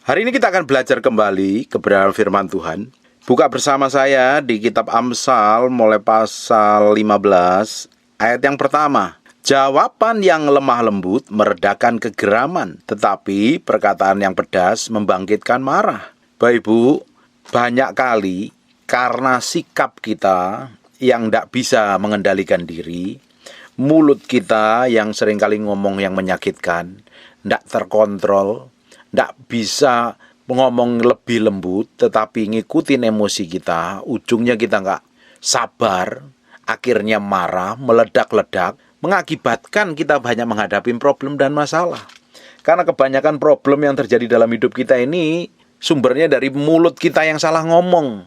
Hari ini kita akan belajar kembali kebenaran firman Tuhan. Buka bersama saya di kitab Amsal mulai pasal 15 ayat yang pertama. Jawaban yang lemah lembut meredakan kegeraman, tetapi perkataan yang pedas membangkitkan marah. Bapak Ibu, banyak kali karena sikap kita yang tidak bisa mengendalikan diri, mulut kita yang seringkali ngomong yang menyakitkan, tidak terkontrol, tidak bisa ngomong lebih lembut, tetapi ngikutin emosi kita, ujungnya kita nggak sabar, akhirnya marah, meledak-ledak, mengakibatkan kita banyak menghadapi problem dan masalah. Karena kebanyakan problem yang terjadi dalam hidup kita ini sumbernya dari mulut kita yang salah ngomong,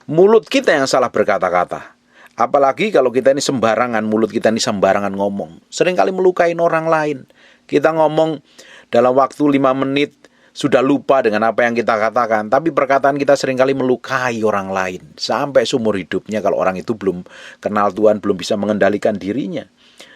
mulut kita yang salah berkata-kata. Apalagi kalau kita ini sembarangan, mulut kita ini sembarangan ngomong, seringkali melukai orang lain. Kita ngomong dalam waktu 5 menit, sudah lupa dengan apa yang kita katakan, tapi perkataan kita seringkali melukai orang lain sampai seumur hidupnya kalau orang itu belum kenal Tuhan, belum bisa mengendalikan dirinya.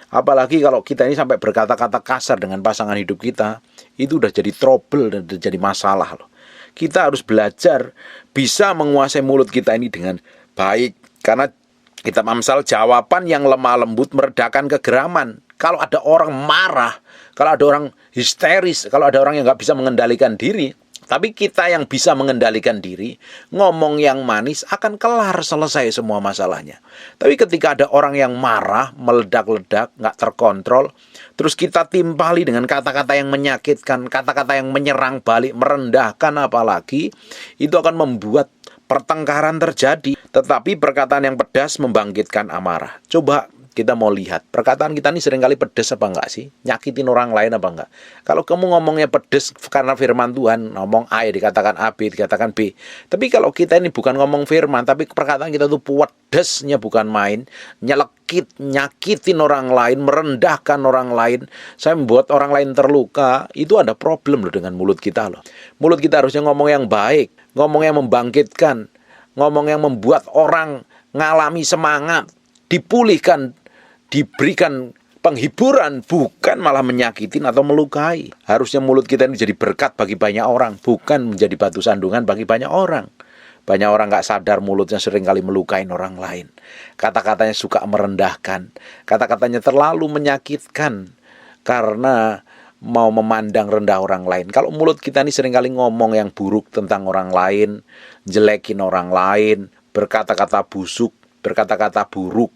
Apalagi kalau kita ini sampai berkata-kata kasar dengan pasangan hidup kita, itu udah jadi trouble dan udah jadi masalah loh. Kita harus belajar bisa menguasai mulut kita ini dengan baik, karena kitab Amsal, jawaban yang lemah lembut meredakan kegeraman. Kalau ada orang marah, kalau ada orang histeris, kalau ada orang yang nggak bisa mengendalikan diri, tapi kita yang bisa mengendalikan diri, ngomong yang manis, akan kelar selesai semua masalahnya. Tapi ketika ada orang yang marah, meledak-ledak, nggak terkontrol, terus kita timpali dengan kata-kata yang menyakitkan, kata-kata yang menyerang balik, merendahkan apalagi, itu akan membuat pertengkaran terjadi. Tetapi perkataan yang pedas membangkitkan amarah. Coba kita mau lihat, perkataan kita ini seringkali pedas apa enggak sih? Nyakitin orang lain apa enggak? Kalau kamu ngomongnya pedas karena firman Tuhan, ngomong A dikatakan A, B dikatakan B. Tapi kalau kita ini bukan ngomong firman, tapi perkataan kita tuh pedasnya bukan main, nyelekit, nyakitin orang lain, merendahkan orang lain, saya membuat orang lain terluka, itu ada problem loh dengan mulut kita loh. Mulut kita harusnya ngomong yang baik, ngomong yang membangkitkan, ngomong yang membuat orang ngalami semangat, dipulihkan, diberikan penghiburan, bukan malah menyakitin atau melukai. Harusnya mulut kita ini jadi berkat bagi banyak orang, bukan menjadi batu sandungan bagi banyak orang. Banyak orang gak sadar mulutnya seringkali melukai orang lain. Kata-katanya suka merendahkan, kata-katanya terlalu menyakitkan karena mau memandang rendah orang lain. Kalau mulut kita ini seringkali ngomong yang buruk tentang orang lain, jelekin orang lain, berkata-kata busuk, berkata-kata buruk,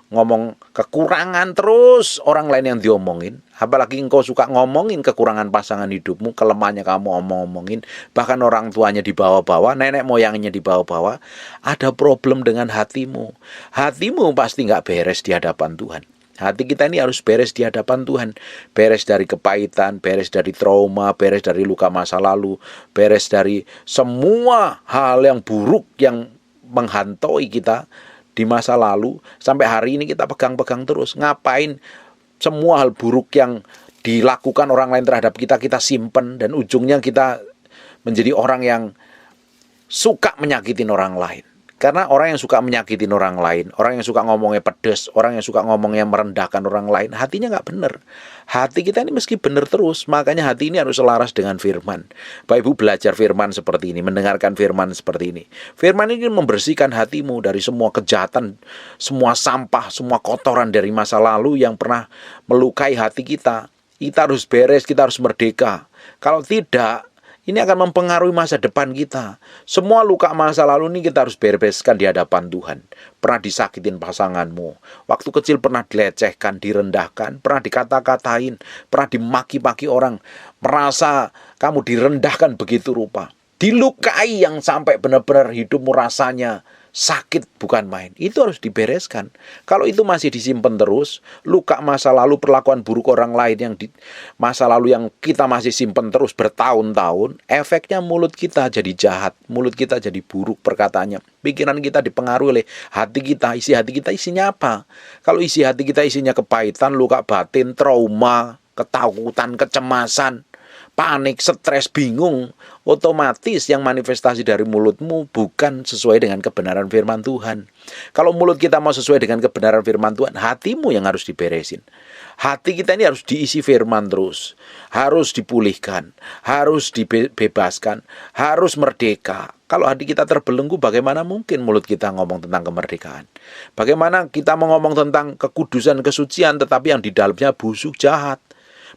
ngomong kekurangan terus orang lain yang diomongin. Apalagi engkau suka ngomongin kekurangan pasangan hidupmu, kelemahannya kamu omong-omongin, bahkan orang tuanya dibawa-bawa, nenek moyangnya dibawa-bawa. Ada problem dengan hatimu. Hatimu pasti gak beres di hadapan Tuhan. Hati kita ini harus beres di hadapan Tuhan. Beres dari kepahitan, beres dari trauma, beres dari luka masa lalu, beres dari semua hal yang buruk yang menghantui kita di masa lalu. Sampai hari ini kita pegang-pegang terus. Ngapain semua hal buruk yang dilakukan orang lain terhadap kita, kita simpen, dan ujungnya kita menjadi orang yang suka menyakitin orang lain. Karena orang yang suka menyakitin orang lain, orang yang suka ngomongnya pedes, orang yang suka ngomongnya merendahkan orang lain, hatinya nggak benar. Hati kita ini meski benar terus, makanya hati ini harus selaras dengan firman. Bapak Ibu belajar firman seperti ini, mendengarkan firman seperti ini. Firman ini membersihkan hatimu dari semua kejahatan, semua sampah, semua kotoran dari masa lalu yang pernah melukai hati kita. Kita harus beres, kita harus merdeka. Kalau tidak, ini akan mempengaruhi masa depan kita. Semua luka masa lalu ini kita harus bereskan di hadapan Tuhan. Pernah disakitin pasanganmu, waktu kecil pernah dilecehkan, direndahkan, pernah dikata-katain, pernah dimaki-maki orang, merasa kamu direndahkan begitu rupa, dilukai yang sampai benar-benar hidupmu rasanya sakit bukan main. Itu harus dibereskan. Kalau itu masih disimpan terus, luka masa lalu, perlakuan buruk orang lain yang di masa lalu yang kita masih simpan terus bertahun-tahun, efeknya mulut kita jadi jahat, mulut kita jadi buruk perkataannya. Pikiran kita dipengaruhi oleh hati kita. Isi hati kita isinya apa? Kalau isi hati kita isinya kepahitan, luka batin, trauma, ketakutan, kecemasan, panik, stres, bingung, otomatis yang manifestasi dari mulutmu bukan sesuai dengan kebenaran firman Tuhan. Kalau mulut kita mau sesuai dengan kebenaran firman Tuhan, hatimu yang harus diberesin. Hati kita ini harus diisi firman terus, harus dipulihkan, harus dibebaskan, harus merdeka. Kalau hati kita terbelenggu, bagaimana mungkin mulut kita ngomong tentang kemerdekaan? Bagaimana kita mau ngomong tentang kekudusan, kesucian, tetapi yang di dalamnya busuk, jahat,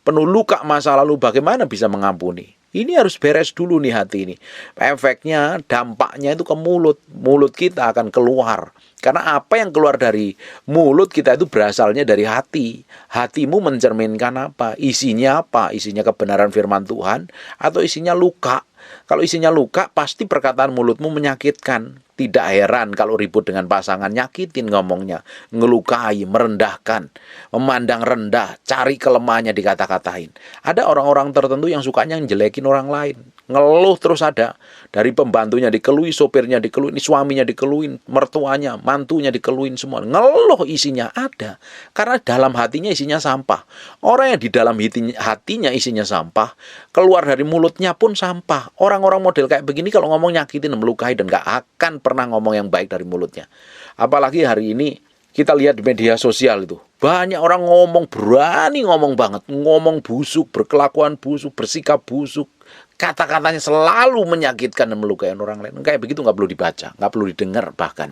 penuh luka masa lalu, bagaimana bisa mengampuni? Ini harus beres dulu nih hati ini. Efeknya, dampaknya itu ke mulut. Mulut kita akan keluar. Karena apa yang keluar dari mulut kita itu berasalnya dari hati. Hatimu mencerminkan apa? Isinya apa? Isinya kebenaran firman Tuhan atau isinya luka? Kalau isinya luka, pasti perkataan mulutmu menyakitkan. Tidak heran kalau ribut dengan pasangan, nyakitin ngomongnya, ngelukai, merendahkan, memandang rendah, cari kelemahannya dikata-katain. Ada orang-orang tertentu yang sukanya ngejelekin orang lain, ngeluh terus ada. Dari pembantunya dikeluhin, sopirnya dikeluhin, suaminya dikeluhin, mertuanya, mantunya dikeluhin semua. Ngeluh isinya ada. Karena dalam hatinya isinya sampah. Orang yang di dalam hatinya isinya sampah, keluar dari mulutnya pun sampah. Orang-orang model kayak begini kalau ngomong nyakitin, melukai, dan gak akan pernah ngomong yang baik dari mulutnya. Apalagi hari ini kita lihat di media sosial itu, banyak orang ngomong, berani ngomong banget, ngomong busuk, berkelakuan busuk, bersikap busuk, kata-katanya selalu menyakitkan dan melukai orang lain. Kayak begitu nggak perlu dibaca, nggak perlu didengar bahkan.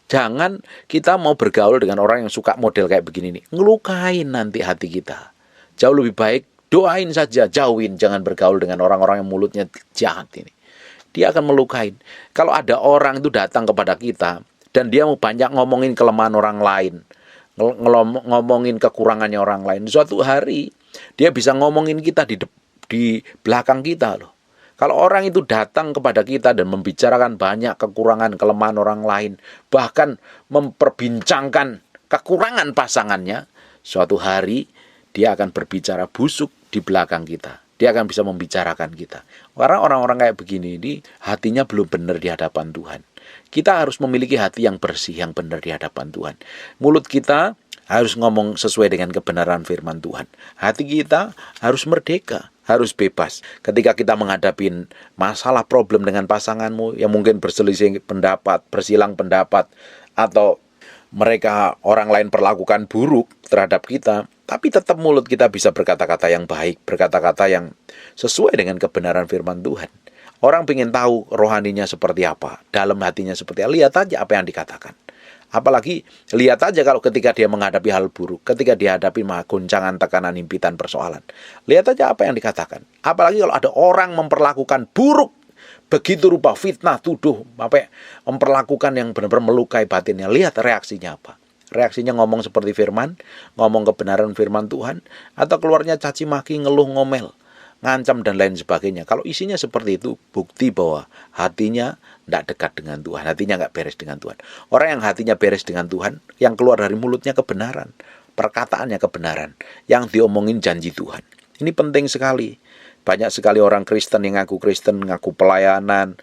Jangan kita mau bergaul dengan orang yang suka model kayak begini nih, ngelukain nanti hati kita. Jauh lebih baik doain saja, jauhin, jangan bergaul dengan orang-orang yang mulutnya jahat ini. Dia akan melukain. Kalau ada orang itu datang kepada kita dan dia mau banyak ngomongin kelemahan orang lain, ngomongin kekurangannya orang lain, suatu hari dia bisa ngomongin kita di belakang kita loh. Kalau orang itu datang kepada kita dan membicarakan banyak kekurangan, kelemahan orang lain, bahkan memperbincangkan kekurangan pasangannya, suatu hari dia akan berbicara busuk di belakang kita. Dia akan bisa membicarakan kita. Karena orang-orang kayak begini ini hatinya belum benar di hadapan Tuhan. Kita harus memiliki hati yang bersih, yang benar di hadapan Tuhan. Mulut kita harus ngomong sesuai dengan kebenaran firman Tuhan. Hati kita harus merdeka, harus bebas. Ketika kita menghadapi masalah problem dengan pasanganmu yang mungkin berselisih pendapat, bersilang pendapat, atau mereka orang lain perlakukan buruk terhadap kita, tapi tetap mulut kita bisa berkata-kata yang baik, berkata-kata yang sesuai dengan kebenaran firman Tuhan. Orang ingin tahu rohaninya seperti apa, dalam hatinya seperti apa, lihat aja apa yang dikatakan. Apalagi lihat aja kalau ketika dia menghadapi hal buruk, ketika dia hadapi goncangan, tekanan, himpitan, persoalan. Lihat aja apa yang dikatakan. Apalagi kalau ada orang memperlakukan buruk, begitu rupa fitnah, tuduh, memperlakukan yang benar-benar melukai batinnya. Lihat reaksinya apa. Reaksinya ngomong seperti firman, ngomong kebenaran firman Tuhan, atau keluarnya caci maki, ngeluh, ngomel, ngancam, dan lain sebagainya. Kalau isinya seperti itu, bukti bahwa hatinya tidak dekat dengan Tuhan, hatinya nggak beres dengan Tuhan. Orang yang hatinya beres dengan Tuhan, yang keluar dari mulutnya kebenaran, perkataannya kebenaran, yang diomongin janji Tuhan. Ini penting sekali. Banyak sekali orang Kristen yang ngaku Kristen, ngaku pelayanan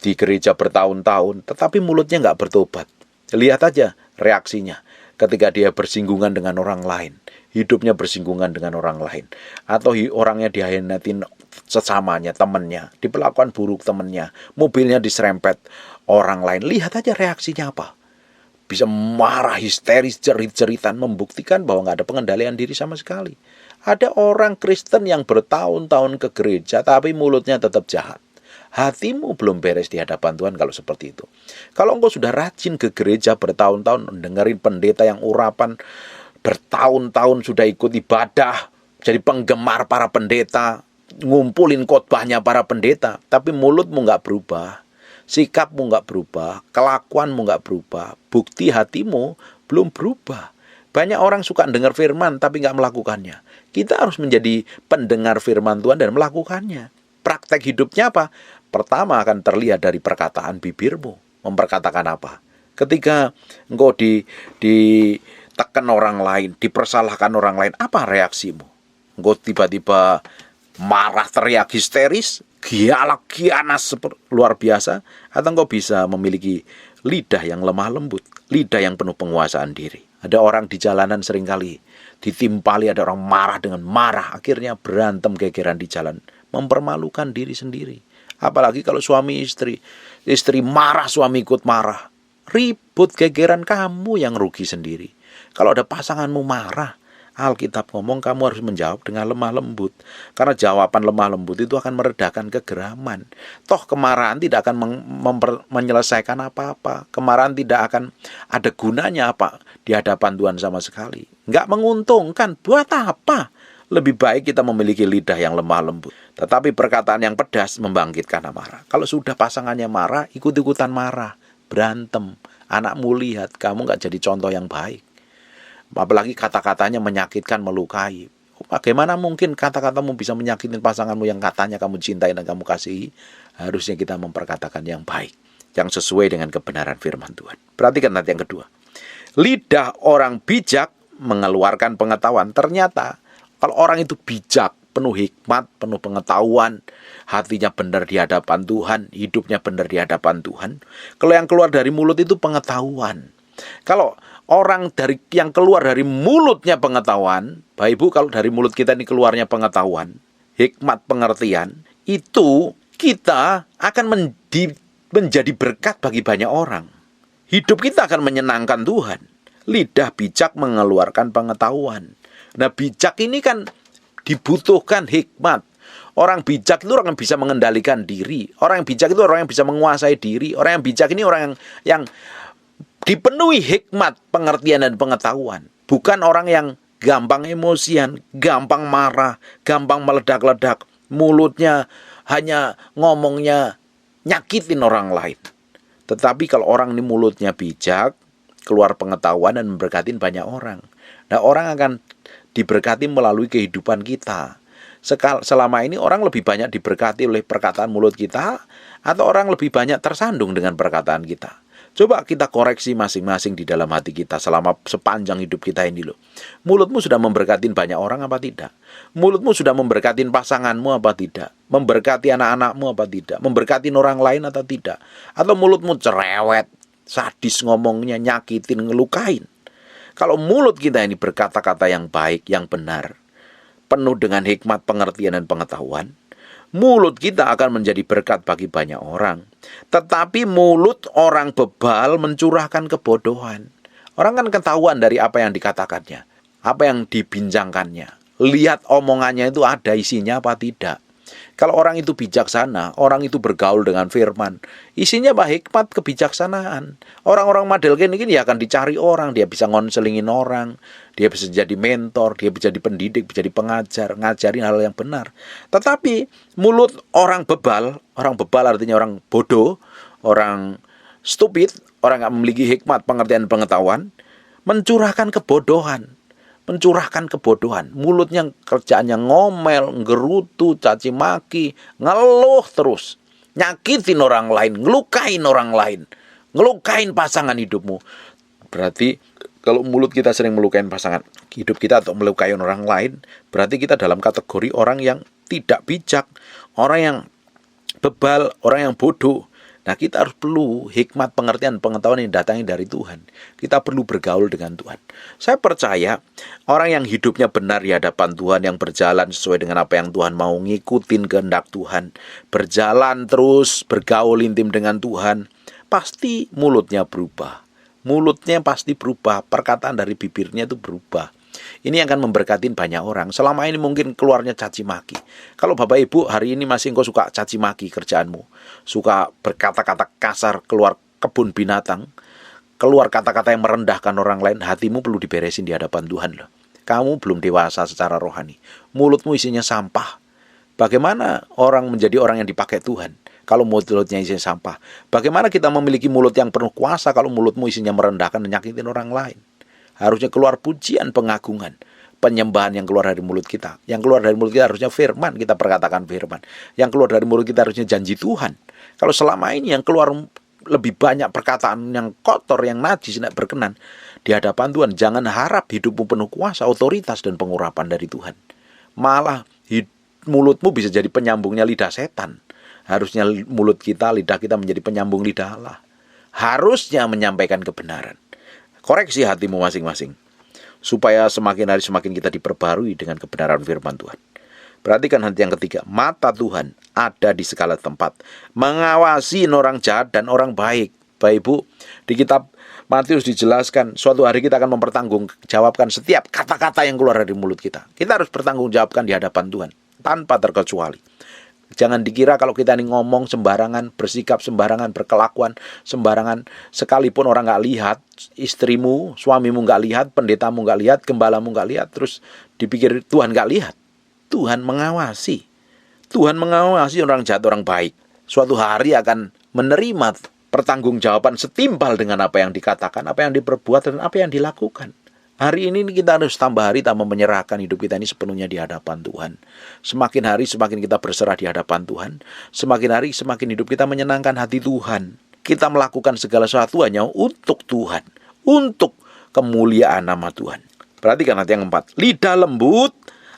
di gereja bertahun-tahun, tetapi mulutnya nggak bertobat. Lihat aja reaksinya ketika dia bersinggungan dengan orang lain, hidupnya bersinggungan dengan orang lain, atau orangnya dihianatin sesamanya, temannya, diperlakukan buruk temannya, mobilnya diserempet orang lain. Lihat aja reaksinya apa. Bisa marah, histeris, jerit-jeritan, membuktikan bahwa nggak ada pengendalian diri sama sekali. Ada orang Kristen yang bertahun-tahun ke gereja, tapi mulutnya tetap jahat. Hatimu belum beres di hadapan Tuhan kalau seperti itu. Kalau engkau sudah rajin ke gereja bertahun-tahun, dengerin pendeta yang urapan, bertahun-tahun sudah ikut ibadah, jadi penggemar para pendeta, ngumpulin khotbahnya para pendeta, tapi mulutmu nggak berubah, sikapmu nggak berubah, kelakuanmu nggak berubah, bukti hatimu belum berubah. Banyak orang suka dengar firman tapi nggak melakukannya. Kita harus menjadi pendengar firman Tuhan dan melakukannya. Praktek hidupnya apa? Pertama akan terlihat dari perkataan bibirmu. Memperkatakan apa? Ketika engkau ditekan orang lain, dipersalahkan orang lain, apa reaksimu? Engkau tiba-tiba marah, teriak, histeris, gialak, gianas luar biasa, atau engkau bisa memiliki lidah yang lemah lembut, lidah yang penuh penguasaan diri. Ada orang di jalanan seringkali ditimpali, ada orang marah dengan marah, akhirnya berantem gegeran di jalan, mempermalukan diri sendiri. Apalagi kalau suami istri marah, suami ikut marah, ribut gegeran, kamu yang rugi sendiri. Kalau ada pasanganmu marah, Alkitab ngomong kamu harus menjawab dengan lemah lembut. Karena jawaban lemah lembut itu akan meredakan kegeraman. Toh kemarahan tidak akan menyelesaikan apa-apa. Kemarahan tidak akan ada gunanya apa di hadapan Tuhan sama sekali. Nggak menguntungkan. Buat apa? Lebih baik kita memiliki lidah yang lemah lembut. Tetapi perkataan yang pedas membangkitkan amarah. Kalau sudah pasangannya marah, ikut-ikutan marah, berantem. Anakmu lihat, kamu nggak jadi contoh yang baik. Apalagi kata-katanya menyakitkan, melukai. Bagaimana mungkin kata-katamu bisa menyakitin pasanganmu yang katanya kamu cintai dan kamu kasihi? Harusnya kita memperkatakan yang baik, yang sesuai dengan kebenaran firman Tuhan. Perhatikan nanti yang kedua. Lidah orang bijak mengeluarkan pengetahuan. Ternyata kalau orang itu bijak, penuh hikmat, penuh pengetahuan, hatinya benar di hadapan Tuhan, hidupnya benar di hadapan Tuhan, kalau yang keluar dari mulut itu pengetahuan. Kalau orang yang keluar dari mulutnya pengetahuan, Bapak Ibu, kalau dari mulut kita ini keluarnya pengetahuan, hikmat, pengertian, itu kita akan menjadi berkat bagi banyak orang. Hidup kita akan menyenangkan Tuhan. Lidah bijak mengeluarkan pengetahuan. Nah, bijak ini kan dibutuhkan hikmat. Orang bijak itu orang yang bisa mengendalikan diri. Orang yang bijak itu orang yang bisa menguasai diri. Orang yang bijak ini orang yang dipenuhi hikmat, pengertian, dan pengetahuan. Bukan orang yang gampang emosian, gampang marah, gampang meledak-ledak. Mulutnya hanya ngomongnya nyakitin orang lain. Tetapi kalau orang ini mulutnya bijak, keluar pengetahuan dan memberkatin banyak orang. Nah, orang akan diberkati melalui kehidupan kita. Selama ini orang lebih banyak diberkati oleh perkataan mulut kita, atau orang lebih banyak tersandung dengan perkataan kita. Coba kita koreksi masing-masing di dalam hati kita sepanjang hidup kita ini loh. Mulutmu sudah memberkatin banyak orang apa tidak? Mulutmu sudah memberkatin pasanganmu apa tidak? Memberkati anak-anakmu apa tidak? Memberkatin orang lain atau tidak? Atau mulutmu cerewet, sadis ngomongnya, nyakitin, ngelukain? Kalau mulut kita ini berkata-kata yang baik, yang benar, penuh dengan hikmat, pengertian, dan pengetahuan, mulut kita akan menjadi berkat bagi banyak orang. Tetapi mulut orang bebal mencurahkan kebodohan. Orang kan ketahuan dari apa yang dikatakannya, apa yang dibincangkannya. Lihat omongannya itu ada isinya apa tidak. Kalau orang itu bijaksana, orang itu bergaul dengan firman, isinya hikmat, kebijaksanaan. Orang-orang model ini ya akan dicari orang, dia bisa ngonselingin orang, dia bisa jadi mentor, dia bisa jadi pendidik, bisa jadi pengajar, ngajarin hal yang benar. Tetapi mulut orang bebal artinya orang bodoh, orang stupid, orang yang memiliki hikmat, pengertian, pengetahuan, mencurahkan kebodohan. Mulutnya kerjaannya ngomel, ngerutu, caci maki, ngeluh terus, nyakitin orang lain, ngelukain orang lain, ngelukain pasangan hidupmu. Berarti kalau mulut kita sering melukain pasangan hidup kita atau melukai orang lain, berarti kita dalam kategori orang yang tidak bijak, orang yang bebal, orang yang bodoh. Nah, kita harus perlu hikmat, pengertian, pengetahuan yang datangnya dari Tuhan. Kita perlu bergaul dengan Tuhan. Saya percaya orang yang hidupnya benar di hadapan Tuhan, yang berjalan sesuai dengan apa yang Tuhan mau, ngikutin kehendak Tuhan, berjalan terus, bergaul intim dengan Tuhan, pasti mulutnya berubah. Mulutnya pasti berubah, perkataan dari bibirnya itu berubah. Ini akan memberkatin banyak orang. Selama ini mungkin keluarnya caci maki. Kalau Bapak Ibu hari ini masih engkau suka caci maki kerjaanmu, suka berkata-kata kasar, keluar kebun binatang, keluar kata-kata yang merendahkan orang lain, hatimu perlu diberesin di hadapan Tuhan loh. Kamu belum dewasa secara rohani. Mulutmu isinya sampah. Bagaimana orang menjadi orang yang dipakai Tuhan kalau mulutnya isinya sampah? Bagaimana kita memiliki mulut yang penuh kuasa kalau mulutmu isinya merendahkan dan nyakitin orang lain? Harusnya keluar pujian, pengagungan, penyembahan yang keluar dari mulut kita. Yang keluar dari mulut kita harusnya firman, kita perkatakan firman. Yang keluar dari mulut kita harusnya janji Tuhan. Kalau selama ini yang keluar lebih banyak perkataan yang kotor, yang najis, tidak berkenan di hadapan Tuhan, jangan harap hidupmu penuh kuasa, otoritas, dan pengurapan dari Tuhan. Malah mulutmu bisa jadi penyambungnya lidah setan. Harusnya mulut kita, lidah kita menjadi penyambung lidah Allah. Harusnya menyampaikan kebenaran. Koreksi hatimu masing-masing. supaya semakin hari semakin kita diperbarui dengan kebenaran firman Tuhan. Perhatikan hati yang ketiga, mata Tuhan ada di segala tempat, mengawasi orang jahat dan orang baik. Bapak Ibu, di kitab Matius dijelaskan, suatu hari kita akan mempertanggungjawabkan setiap kata-kata yang keluar dari mulut kita. Kita harus bertanggungjawabkan di hadapan Tuhan, tanpa terkecuali. Jangan dikira kalau kita ini ngomong sembarangan, bersikap sembarangan, berkelakuan sembarangan, sekalipun orang gak lihat, istrimu, suamimu gak lihat, pendetamu gak lihat, gembalamu gak lihat, terus dipikir Tuhan gak lihat. Tuhan mengawasi. Tuhan mengawasi orang jahat, orang baik. Suatu hari akan menerima pertanggungjawaban setimpal dengan apa yang dikatakan, apa yang diperbuat, dan apa yang dilakukan. Hari ini kita harus tambah hari tambah menyerahkan hidup kita ini sepenuhnya di hadapan Tuhan. Semakin hari semakin kita berserah di hadapan Tuhan. Semakin hari semakin hidup kita menyenangkan hati Tuhan. Kita melakukan segala sesuatu hanya untuk Tuhan, untuk kemuliaan nama Tuhan. Perhatikan ayat yang 4. Lidah lembut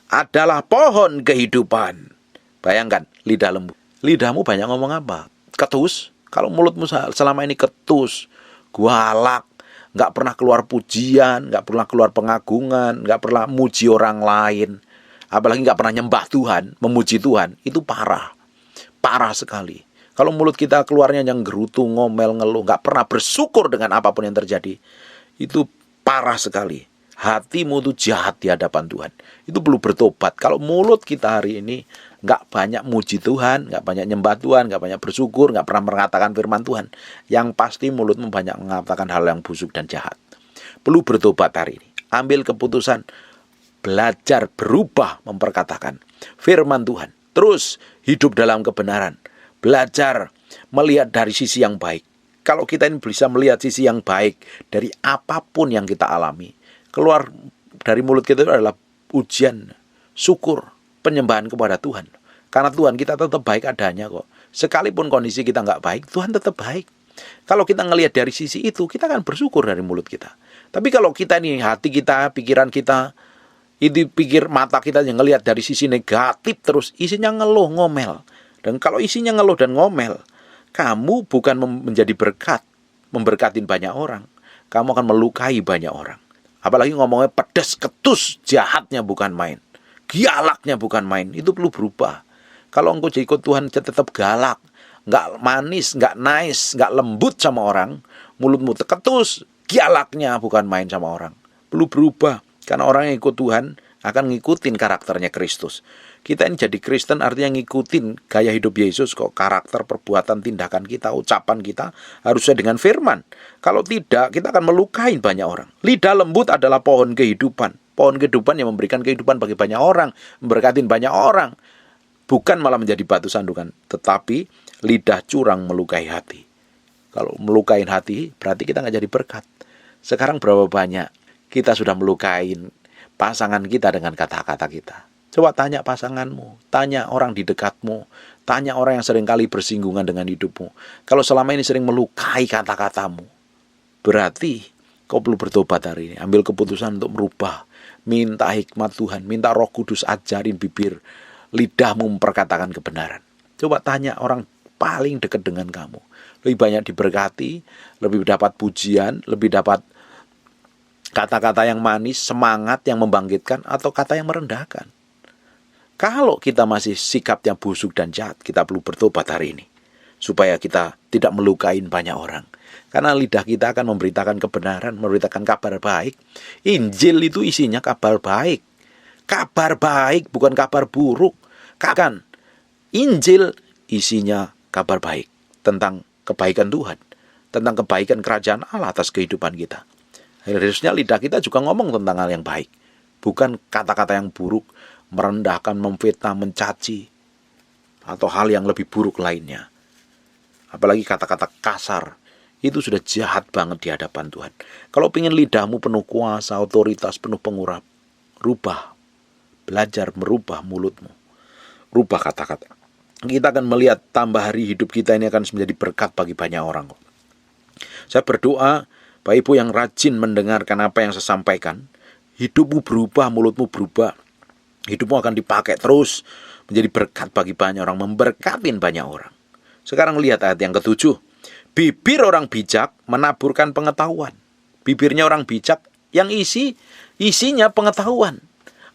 adalah pohon kehidupan. Bayangkan, lidah lembut. Lidahmu banyak ngomong apa? Ketus. Kalau mulutmu selama ini ketus, galak, nggak pernah keluar pujian, nggak pernah keluar pengagungan, nggak pernah muji orang lain, apalagi nggak pernah nyembah Tuhan, memuji Tuhan, itu parah. Parah sekali. Kalau mulut kita keluarnya yang gerutu, ngomel, ngeluh, nggak pernah bersyukur dengan apapun yang terjadi, itu parah sekali. Hatimu itu jahat di hadapan Tuhan. Itu perlu bertobat. Kalau mulut kita hari ini nggak banyak muji Tuhan, nggak banyak nyembah Tuhan, nggak banyak bersyukur, nggak pernah mengatakan firman Tuhan, yang pasti mulutmu banyak mengatakan hal yang busuk dan jahat. Perlu bertobat hari ini. Ambil keputusan, belajar berubah memperkatakan firman Tuhan. Terus hidup dalam kebenaran. Belajar melihat dari sisi yang baik. Kalau kita ini bisa melihat sisi yang baik dari apapun yang kita alami, keluar dari mulut kita itu adalah pujian, syukur, penyembahan kepada Tuhan. Karena Tuhan kita tetap baik adanya kok. Sekalipun kondisi kita nggak baik, Tuhan tetap baik. Kalau kita ngelihat dari sisi itu, kita akan bersyukur dari mulut kita. Tapi kalau kita ini, hati kita, pikiran kita, itu pikir mata kita yang ngelihat dari sisi negatif terus, isinya ngeluh, ngomel. Dan kalau isinya ngeluh dan ngomel, kamu bukan menjadi berkat, memberkatin banyak orang. Kamu akan melukai banyak orang. Apalagi ngomongnya pedas, ketus, jahatnya bukan main. Galaknya bukan main. Itu perlu berubah. Kalau engkau jadi ikut Tuhan tetap galak, nggak manis, nggak nice, nggak lembut sama orang, mulutmu ketus, galaknya bukan main sama orang. Perlu berubah. Karena orang yang ikut Tuhan akan ngikutin karakternya Kristus. Kita ini jadi Kristen artinya ngikutin gaya hidup Yesus kok. Karakter, perbuatan, tindakan kita, ucapan kita harusnya dengan firman. Kalau tidak, kita akan melukai banyak orang. Lidah lembut adalah pohon kehidupan. Pohon kehidupan yang memberikan kehidupan bagi banyak orang, memberkatin banyak orang. Bukan malah menjadi batu sandukan, tetapi lidah curang melukai hati. Kalau melukai hati, berarti kita nggak jadi berkat. Sekarang berapa banyak kita sudah melukai pasangan kita dengan kata-kata kita. Coba tanya pasanganmu, tanya orang di dekatmu, tanya orang yang seringkali bersinggungan dengan hidupmu. Kalau selama ini sering melukai kata-katamu, berarti kau perlu bertobat hari ini. Ambil keputusan untuk merubah. Minta hikmat Tuhan, minta Roh Kudus ajarin bibir, lidahmu memperkatakan kebenaran. Coba tanya orang paling dekat dengan kamu. Lebih banyak diberkati, lebih dapat pujian, lebih dapat kata-kata yang manis, semangat yang membangkitkan, atau kata yang merendahkan. Kalau kita masih sikapnya busuk dan jahat, kita perlu bertobat hari ini. Supaya kita tidak melukain banyak orang. Karena lidah kita akan memberitakan kebenaran, memberitakan kabar baik. Injil itu isinya kabar baik. Kabar baik, bukan kabar buruk. Kan Injil isinya kabar baik. Tentang kebaikan Tuhan. Tentang kebaikan kerajaan Allah atas kehidupan kita. Harusnya lidah kita juga ngomong tentang hal yang baik. Bukan kata-kata yang buruk, merendahkan, memfitnah, mencaci, atau hal yang lebih buruk lainnya. Apalagi kata-kata kasar, itu sudah jahat banget di hadapan Tuhan. Kalau ingin lidahmu penuh kuasa, otoritas, penuh pengurap, rubah, belajar merubah mulutmu, rubah kata-kata. Kita akan melihat tambah hari hidup kita ini akan menjadi berkat bagi banyak orang. Saya berdoa, Bapak Ibu yang rajin mendengarkan apa yang saya sampaikan, hidupmu berubah, mulutmu berubah. Hidupmu akan dipakai terus menjadi berkat bagi banyak orang, memberkatin banyak orang. Sekarang lihat ayat yang ke-7. Bibir orang bijak menaburkan pengetahuan. Bibirnya orang bijak Yang isinya pengetahuan.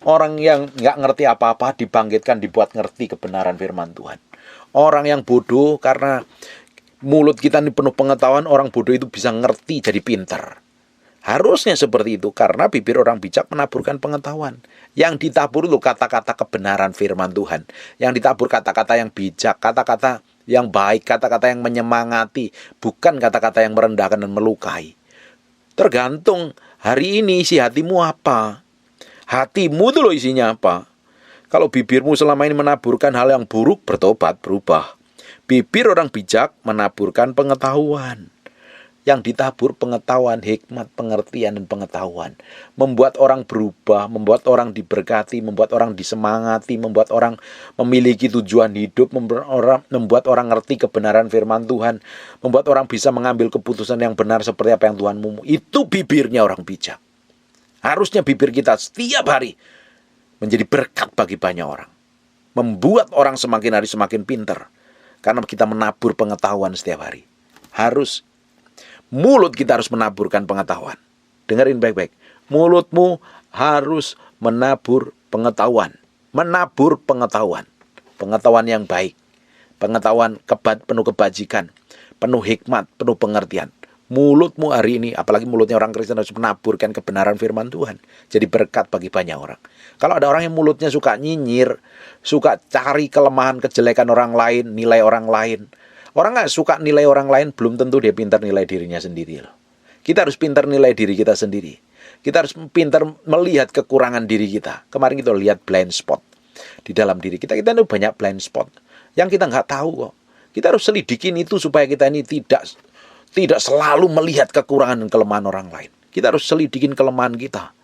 Orang yang nggak ngerti apa-apa dibangkitkan, dibuat ngerti kebenaran firman Tuhan. Orang yang bodoh, karena mulut kita ini penuh pengetahuan, orang bodoh itu bisa ngerti jadi pinter. Harusnya seperti itu, karena bibir orang bijak menaburkan pengetahuan. Yang ditabur itu kata-kata kebenaran firman Tuhan. Yang ditabur kata-kata yang bijak, kata-kata yang baik, kata-kata yang menyemangati, bukan kata-kata yang merendahkan dan melukai. Tergantung hari ini isi hatimu apa. Hatimu itu loh isinya apa. Kalau bibirmu selama ini menaburkan hal yang buruk, bertobat, berubah. Bibir orang bijak menaburkan pengetahuan. Yang ditabur pengetahuan, hikmat, pengertian, dan pengetahuan. Membuat orang berubah, membuat orang diberkati, membuat orang disemangati, membuat orang memiliki tujuan hidup, membuat orang ngerti kebenaran firman Tuhan, membuat orang bisa mengambil keputusan yang benar seperti apa yang Tuhan mau. Itu bibirnya orang bijak. Harusnya bibir kita setiap hari menjadi berkat bagi banyak orang. Membuat orang semakin hari semakin pintar. Karena kita menabur pengetahuan setiap hari. Mulut kita harus menaburkan pengetahuan. Dengerin baik-baik. Mulutmu harus menabur pengetahuan. Menabur pengetahuan. Pengetahuan yang baik. Pengetahuan penuh kebajikan. Penuh hikmat, penuh pengertian. Mulutmu hari ini, apalagi mulutnya orang Kristen, harus menaburkan kebenaran firman Tuhan. Jadi berkat bagi banyak orang. Kalau ada orang yang mulutnya suka nyinyir, suka cari kelemahan, kejelekan orang lain, nilai orang lain. Orang gak suka nilai orang lain, belum tentu dia pintar nilai dirinya sendiri loh. Kita harus pintar nilai diri kita sendiri. Kita harus pintar melihat kekurangan diri kita. Kemarin kita lihat blind spot di dalam diri kita. Kita itu banyak blind spot yang kita nggak tahu kok. Kita harus selidikin itu supaya kita ini tidak selalu melihat kekurangan dan kelemahan orang lain. Kita harus selidikin kelemahan kita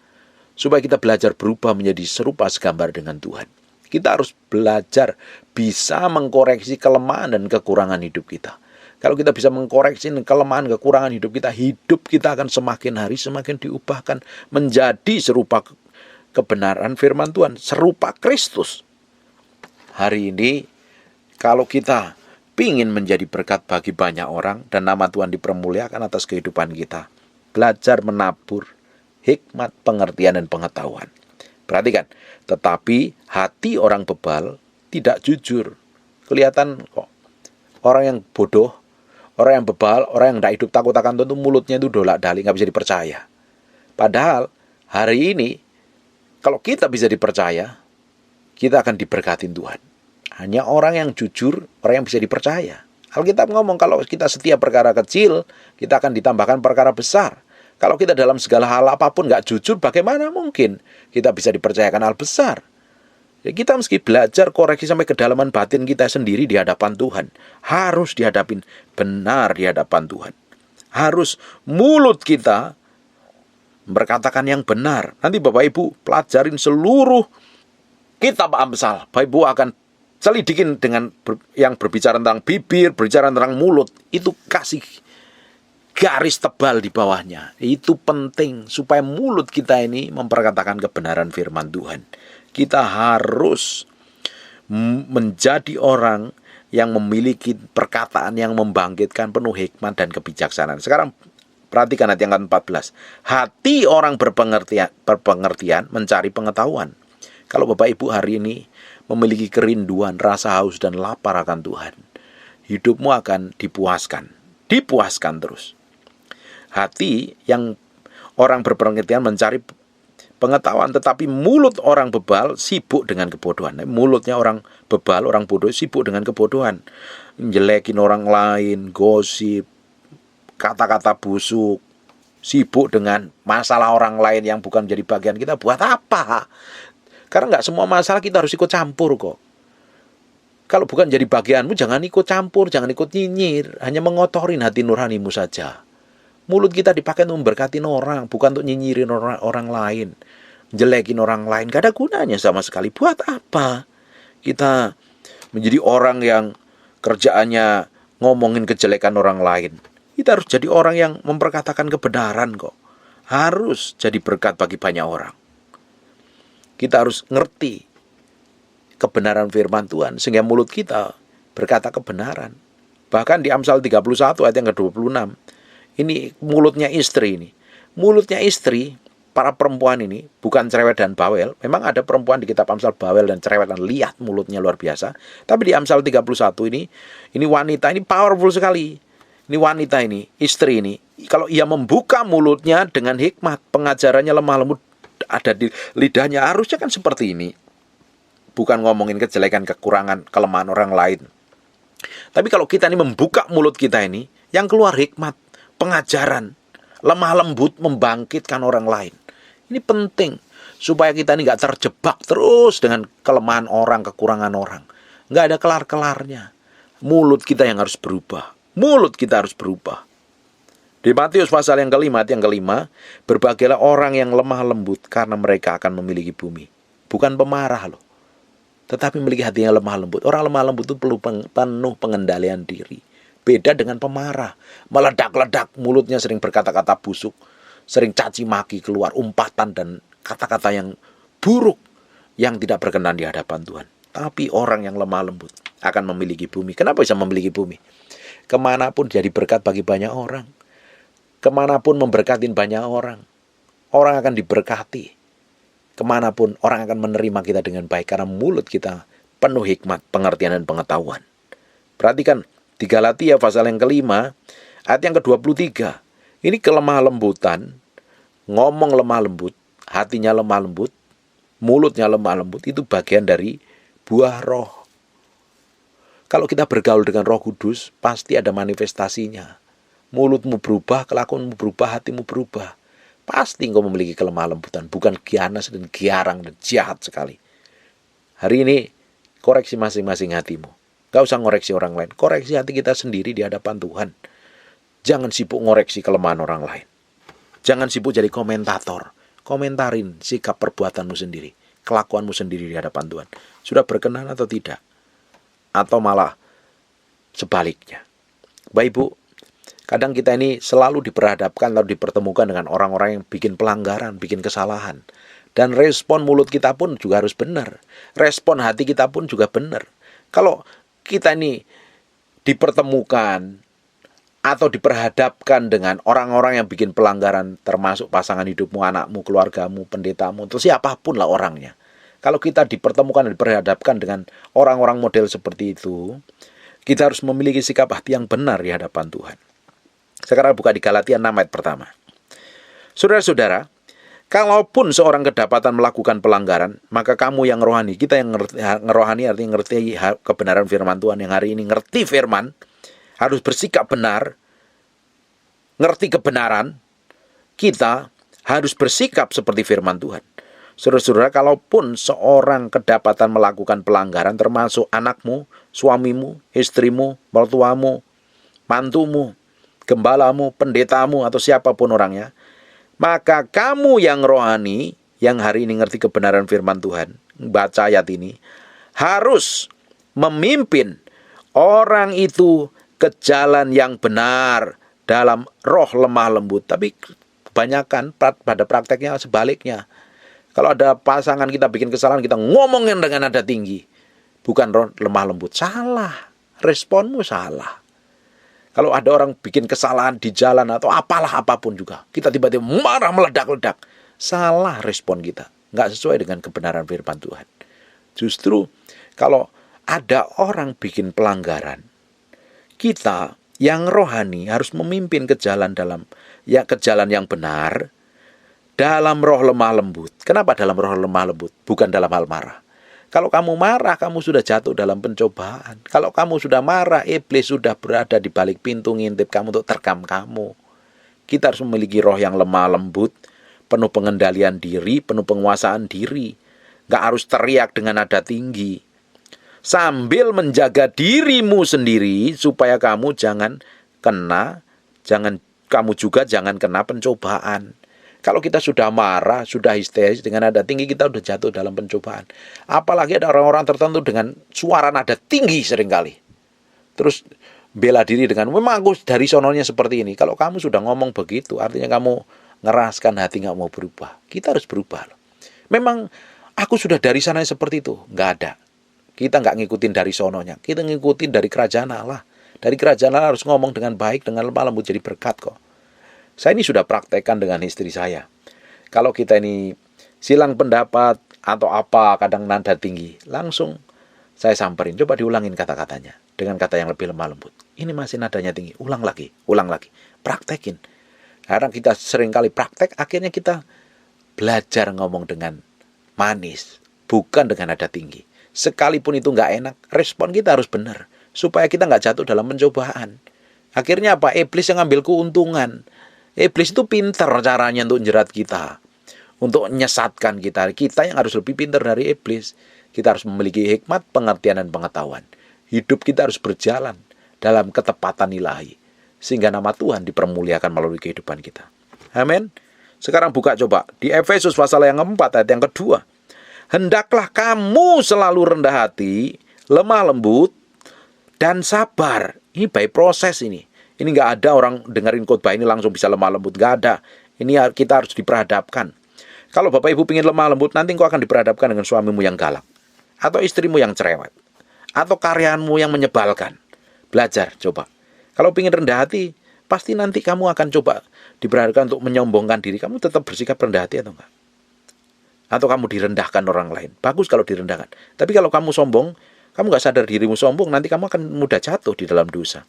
supaya kita belajar berubah menjadi serupa segambar dengan Tuhan. Kita harus belajar bisa mengkoreksi kelemahan dan kekurangan hidup kita. Kalau kita bisa mengkoreksi kelemahan, kekurangan hidup kita akan semakin hari semakin diubahkan menjadi serupa kebenaran firman Tuhan, serupa Kristus. Hari ini, kalau kita ingin menjadi berkat bagi banyak orang dan nama Tuhan dipermuliakan atas kehidupan kita, belajar menabur hikmat, pengertian, dan pengetahuan. Perhatikan, tetapi hati orang bebal tidak jujur. Kelihatan kok orang yang bodoh, orang yang bebal, orang yang tidak hidup takut akan Tuhan itu mulutnya itu dolak-dalik, nggak bisa dipercaya. Padahal hari ini kalau kita bisa dipercaya, kita akan diberkatin Tuhan. Hanya orang yang jujur, orang yang bisa dipercaya. Alkitab ngomong kalau kita setia perkara kecil, kita akan ditambahkan perkara besar. Kalau kita dalam segala hal apapun nggak jujur, bagaimana mungkin kita bisa dipercayakan hal besar? Ya, kita mesti belajar koreksi sampai kedalaman batin kita sendiri di hadapan Tuhan. Harus dihadapin benar di hadapan Tuhan. Harus mulut kita berkatakan yang benar. Nanti Bapak Ibu pelajarin seluruh kitab Amsal. Bapak Ibu akan selidikin dengan yang berbicara tentang bibir, berbicara tentang mulut. Itu kasih garis tebal di bawahnya. Itu penting supaya mulut kita ini memperkatakan kebenaran firman Tuhan. Kita harus menjadi orang yang memiliki perkataan yang membangkitkan penuh hikmat dan kebijaksanaan. Sekarang perhatikan ayat yang ke-14. Hati orang berpengertian mencari pengetahuan. Kalau Bapak Ibu hari ini memiliki kerinduan, rasa haus dan lapar akan Tuhan, hidupmu akan dipuaskan terus. Hati yang orang berpengertian mencari pengetahuan, tetapi mulut orang bebal sibuk dengan kebodohan. Mulutnya orang bebal, orang bodoh sibuk dengan kebodohan. Menjelekin orang lain, gosip, kata-kata busuk, sibuk dengan masalah orang lain yang bukan menjadi bagian kita. Buat apa? Karena nggak semua masalah kita harus ikut campur kok. Kalau bukan jadi bagianmu, jangan ikut campur, jangan ikut nyinyir. Hanya mengotorin hati nuranimu saja. Mulut kita dipakai untuk memberkatin orang, bukan untuk nyinyirin orang lain. Jelekin orang lain, gak ada gunanya sama sekali. Buat apa kita menjadi orang yang kerjaannya ngomongin kejelekan orang lain? Kita harus jadi orang yang memperkatakan kebenaran kok. Harus jadi berkat bagi banyak orang. Kita harus ngerti kebenaran firman Tuhan, sehingga mulut kita berkata kebenaran. Bahkan di Amsal 31 ayat yang ke-26, ini mulutnya istri ini. Mulutnya istri para perempuan ini bukan cerewet dan bawel. Memang ada perempuan di kitab Amsal bawel dan cerewet dan lihat mulutnya luar biasa. Tapi di Amsal 31 ini wanita ini powerful sekali. Ini wanita ini, istri ini, kalau ia membuka mulutnya dengan hikmat, pengajarannya lemah lembut ada di lidahnya, harusnya kan seperti ini. Bukan ngomongin kejelekan, kekurangan, kelemahan orang lain. Tapi kalau kita ini membuka mulut kita ini, yang keluar hikmat, pengajaran, lemah lembut, membangkitkan orang lain. Ini penting, supaya kita ini gak terjebak terus dengan kelemahan orang, kekurangan orang. Gak ada kelar-kelarnya. Mulut kita yang harus berubah. Mulut kita harus berubah. Di Matius pasal yang kelima, ayat yang kelima, berbahagialah orang yang lemah lembut, karena mereka akan memiliki bumi. Bukan pemarah loh, tetapi memiliki hati yang lemah lembut. Orang lemah lembut itu perlu penuh pengendalian diri. Beda dengan pemarah, meledak-ledak, mulutnya sering berkata-kata busuk, sering caci maki, keluar umpatan dan kata-kata yang buruk, yang tidak berkenan di hadapan Tuhan. Tapi orang yang lemah lembut akan memiliki bumi. Kenapa bisa memiliki bumi? Kemanapun jadi berkat bagi banyak orang. Kemanapun memberkatin banyak orang. Orang akan diberkati. Kemanapun orang akan menerima kita dengan baik. Karena mulut kita penuh hikmat, pengertian dan pengetahuan. Perhatikan di Galatia pasal yang kelima, ayat yang ke-23. Ini kelemah lembutan, ngomong lemah lembut, hatinya lemah lembut, mulutnya lemah lembut. Itu bagian dari buah roh. Kalau kita bergaul dengan Roh Kudus, pasti ada manifestasinya. Mulutmu berubah, kelakuanmu berubah, hatimu berubah. Pasti engkau memiliki kelemah lembutan, bukan ganas dan giarang dan jahat sekali. Hari ini, koreksi masing-masing hatimu. Gak usah ngoreksi orang lain, koreksi hati kita sendiri di hadapan Tuhan. Jangan sibuk ngoreksi kelemahan orang lain. Jangan sibuk jadi komentator. Komentarin sikap perbuatanmu sendiri, kelakuanmu sendiri di hadapan Tuhan. Sudah berkenan atau tidak? Atau malah sebaliknya. Bapak Ibu, kadang kita ini selalu diperhadapkan atau dipertemukan dengan orang-orang yang bikin pelanggaran, bikin kesalahan. Dan respon mulut kita pun juga harus benar. Respon hati kita pun juga benar. Kalau kita ini dipertemukan atau diperhadapkan dengan orang-orang yang bikin pelanggaran, termasuk pasangan hidupmu, anakmu, keluargamu, pendetamu, atau siapapun lah orangnya. Kalau kita dipertemukan dan diperhadapkan dengan orang-orang model seperti itu, kita harus memiliki sikap hati yang benar di hadapan Tuhan. Sekarang buka di Galatia 6 ayat pertama. Saudara-saudara, kalaupun seorang kedapatan melakukan pelanggaran, maka kamu yang rohani, kita yang ngerohani artinya ngerti kebenaran firman Tuhan, yang hari ini ngerti firman, harus bersikap benar, ngerti kebenaran, kita harus bersikap seperti firman Tuhan. Saudara-saudara, kalaupun seorang kedapatan melakukan pelanggaran, termasuk anakmu, suamimu, istrimu, mertuamu, mantumu, gembalamu, pendetamu, atau siapapun orangnya, maka kamu yang rohani, yang hari ini ngerti kebenaran firman Tuhan, baca ayat ini, harus memimpin orang itu ke jalan yang benar dalam roh lemah lembut. Tapi kebanyakan pada prakteknya sebaliknya. Kalau ada pasangan kita bikin kesalahan, kita ngomongin dengan nada tinggi. Bukan lemah lembut. Salah. Responmu salah. Kalau ada orang bikin kesalahan di jalan atau apalah apapun juga, kita tiba-tiba marah meledak-ledak. Salah respon kita. Nggak sesuai dengan kebenaran firman Tuhan. Justru kalau ada orang bikin pelanggaran, kita yang rohani harus memimpin ke jalan ke jalan yang benar, dalam roh lemah lembut. Kenapa dalam roh lemah lembut? Bukan dalam hal marah. Kalau kamu marah, kamu sudah jatuh dalam pencobaan. Kalau kamu sudah marah, iblis sudah berada di balik pintu ngintip kamu untuk terkam kamu. Kita harus memiliki roh yang lemah lembut, penuh pengendalian diri, penuh penguasaan diri. Gak harus teriak dengan nada tinggi. Sambil menjaga dirimu sendiri supaya kamu kamu juga jangan kena pencobaan. Kalau kita sudah marah, sudah histeris dengan nada tinggi, kita sudah jatuh dalam pencobaan. Apalagi ada orang-orang tertentu dengan suara nada tinggi seringkali. Terus bela diri dengan, memang aku dari sononya seperti ini. Kalau kamu sudah ngomong begitu, artinya kamu ngeraskan hati gak mau berubah. Kita harus berubah. Memang aku sudah dari sana seperti itu. Nggak ada. Kita nggak ngikutin dari sononya. Kita ngikutin dari kerajaan Allah. Dari kerajaan Allah harus ngomong dengan baik, dengan lemah lembut, jadi berkat kok. Saya ini sudah praktekkan dengan istri saya. Kalau kita ini silang pendapat atau apa, kadang nada tinggi, langsung saya samperin, coba diulangin kata-katanya dengan kata yang lebih lemah lembut. Ini masih nadanya tinggi, ulang lagi, praktekin. Karena kita seringkali praktek, akhirnya kita belajar ngomong dengan manis, bukan dengan nada tinggi. Sekalipun itu nggak enak, respon kita harus benar, supaya kita nggak jatuh dalam pencobaan. Akhirnya apa? Iblis yang ngambil keuntungan. Iblis itu pintar caranya untuk jerat kita, untuk menyesatkan kita. Kita yang harus lebih pintar dari iblis. Kita harus memiliki hikmat, pengertian, dan pengetahuan. Hidup kita harus berjalan dalam ketepatan ilahi, sehingga nama Tuhan dipermuliakan melalui kehidupan kita. Amin. Sekarang buka coba di Efesus pasal yang keempat ayat yang kedua. Hendaklah kamu selalu rendah hati, lemah lembut, dan sabar. Ini by proses ini. Ini nggak ada orang dengerin khotbah ini langsung bisa lemah lembut. Nggak ada. Ini kita harus diperhadapkan. Kalau Bapak Ibu ingin lemah lembut, nanti engkau akan diperhadapkan dengan suamimu yang galak, atau istrimu yang cerewet, atau karyaanmu yang menyebalkan. Belajar, coba. Kalau ingin rendah hati, pasti nanti kamu akan coba diperhadapkan untuk menyombongkan diri. Kamu tetap bersikap rendah hati atau enggak? Atau kamu direndahkan orang lain. Bagus kalau direndahkan. Tapi kalau kamu sombong, kamu nggak sadar dirimu sombong, nanti kamu akan mudah jatuh di dalam dosa.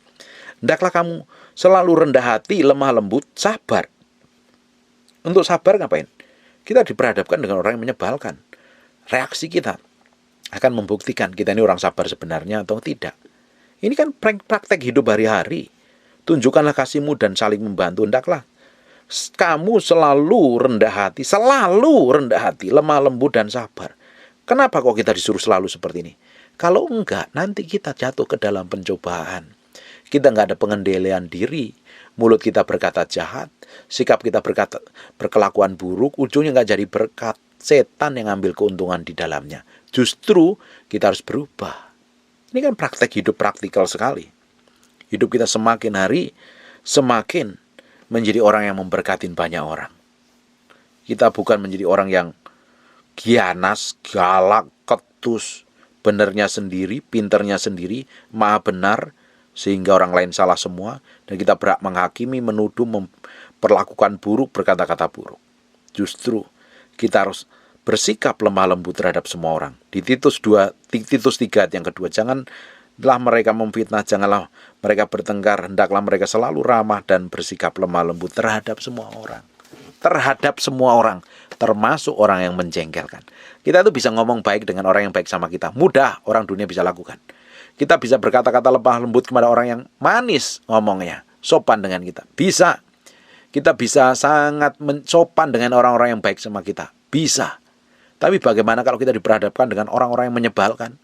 Hendaklah kamu selalu rendah hati, lemah lembut, sabar. Untuk sabar ngapain? Kita diperhadapkan dengan orang yang menyebalkan. Reaksi kita akan membuktikan kita ini orang sabar sebenarnya atau tidak. Ini kan praktek hidup hari-hari. Tunjukkanlah kasihmu dan saling membantu. Hendaklah kamu selalu rendah hati, lemah lembut dan sabar. Kenapa kok kita disuruh selalu seperti ini? Kalau enggak, nanti kita jatuh ke dalam pencobaan. Kita enggak ada pengendalian diri. Mulut kita berkata jahat, sikap kita berkelakuan buruk, ujungnya enggak jadi berkat. Setan yang ambil keuntungan di dalamnya. Justru kita harus berubah. Ini kan praktek hidup praktikal sekali. Hidup kita semakin hari semakin menjadi orang yang memberkatin banyak orang. Kita bukan menjadi orang yang gianas, galak, ketus, benernya sendiri, pinternya sendiri, maha benar, sehingga orang lain salah semua, dan kita berhak menghakimi, menuduh, memperlakukan buruk, berkata-kata buruk. Justru kita harus bersikap lemah lembut terhadap semua orang. Di Titus 3 ayat yang kedua, janganlah mereka memfitnah, janganlah mereka bertengkar, hendaklah mereka selalu ramah dan bersikap lemah lembut terhadap semua orang. Terhadap semua orang, termasuk orang yang menjengkelkan. Kita tuh bisa ngomong baik dengan orang yang baik sama kita. Mudah, orang dunia bisa lakukan. Kita bisa berkata-kata lemah lembut kepada orang yang manis ngomongnya, sopan dengan kita. Bisa. Kita bisa sangat sopan dengan orang-orang yang baik sama kita. Bisa. Tapi bagaimana kalau kita diperhadapkan dengan orang-orang yang menyebalkan?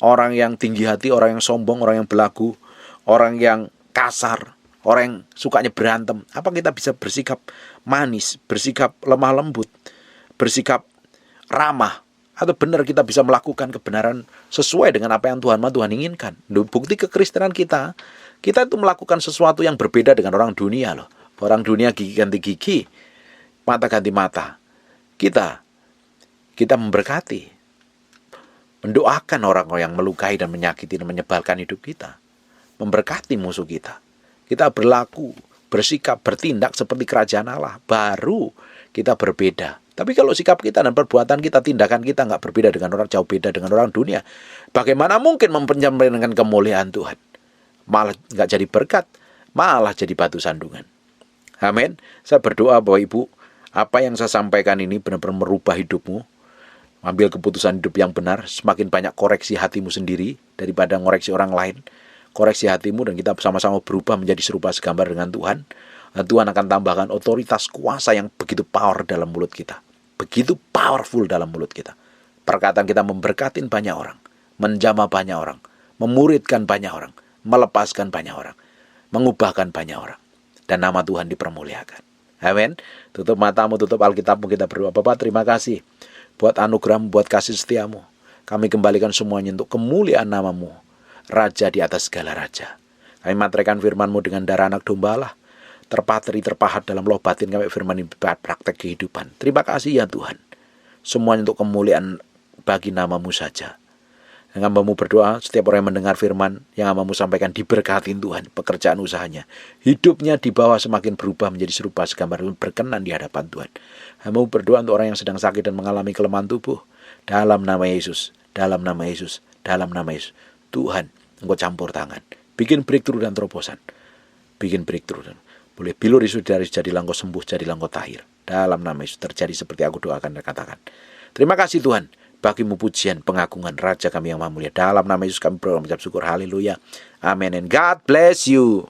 Orang yang tinggi hati, orang yang sombong, orang yang belagu, orang yang kasar, orang yang sukanya berantem. Apa kita bisa bersikap manis, bersikap lemah lembut, bersikap ramah? Atau benar kita bisa melakukan kebenaran sesuai dengan apa yang Tuhan inginkan? Bukti kekristenan kita itu melakukan sesuatu yang berbeda dengan orang dunia loh. Orang dunia gigi ganti gigi, mata ganti mata. Kita memberkati, mendoakan orang yang melukai dan menyakiti dan menyebalkan hidup kita. Memberkati musuh kita. Kita berlaku, bersikap, bertindak seperti kerajaan Allah. Baru kita berbeda. Tapi kalau sikap kita dan perbuatan kita, tindakan kita nggak berbeda dengan orang, jauh beda dengan orang dunia, bagaimana mungkin mempercayakan kemuliaan Tuhan? Malah nggak jadi berkat, malah jadi batu sandungan. Amin. Saya berdoa Bapak Ibu, apa yang saya sampaikan ini benar-benar merubah hidupmu. Ambil keputusan hidup yang benar, semakin banyak koreksi hatimu sendiri daripada ngoreksi orang lain. Koreksi hatimu dan kita bersama-sama berubah menjadi serupa segambar dengan Tuhan. Dan Tuhan akan tambahkan otoritas kuasa yang begitu power dalam mulut kita. Begitu powerful dalam mulut kita. Perkataan kita memberkatin banyak orang, menjamah banyak orang, memuridkan banyak orang, melepaskan banyak orang, mengubahkan banyak orang. Dan nama Tuhan dipermuliakan. Amin. Tutup matamu, tutup Alkitabmu, kita berdoa. Bapak, terima kasih buat anugerah-Mu, buat kasih setiamu. Kami kembalikan semuanya untuk kemuliaan nama-Mu, Raja di atas segala raja. Kami materaikan firman-Mu dengan darah anak domba Allah, terpatri, terpahat dalam loh batin kami firman ini praktek kehidupan. Terima kasih ya Tuhan. Semuanya untuk kemuliaan bagi nama-Mu saja. Yang hamba-Mu berdoa, setiap orang yang mendengar firman yang hamba-Mu sampaikan diberkatin Tuhan, pekerjaan usahanya, hidupnya di bawah semakin berubah menjadi serupa segambar berkenan di hadapan Tuhan. Hamba-Mu berdoa untuk orang yang sedang sakit dan mengalami kelemahan tubuh, dalam nama Yesus, dalam nama Yesus, dalam nama Yesus. Tuhan, Engkau campur tangan, bikin breakthrough dan terobosan, bikin breakthrough. Boleh bilur isu dari jadilah Engkau sembuh, jadilah Engkau tahir. Dalam nama Yesus terjadi seperti aku doakan dan katakan. Terima kasih Tuhan, bagimu pujian, pengagungan, Raja kami yang maha mulia. Dalam nama Yesus kami berdoa mengucap syukur, haleluya, amin, and God bless you.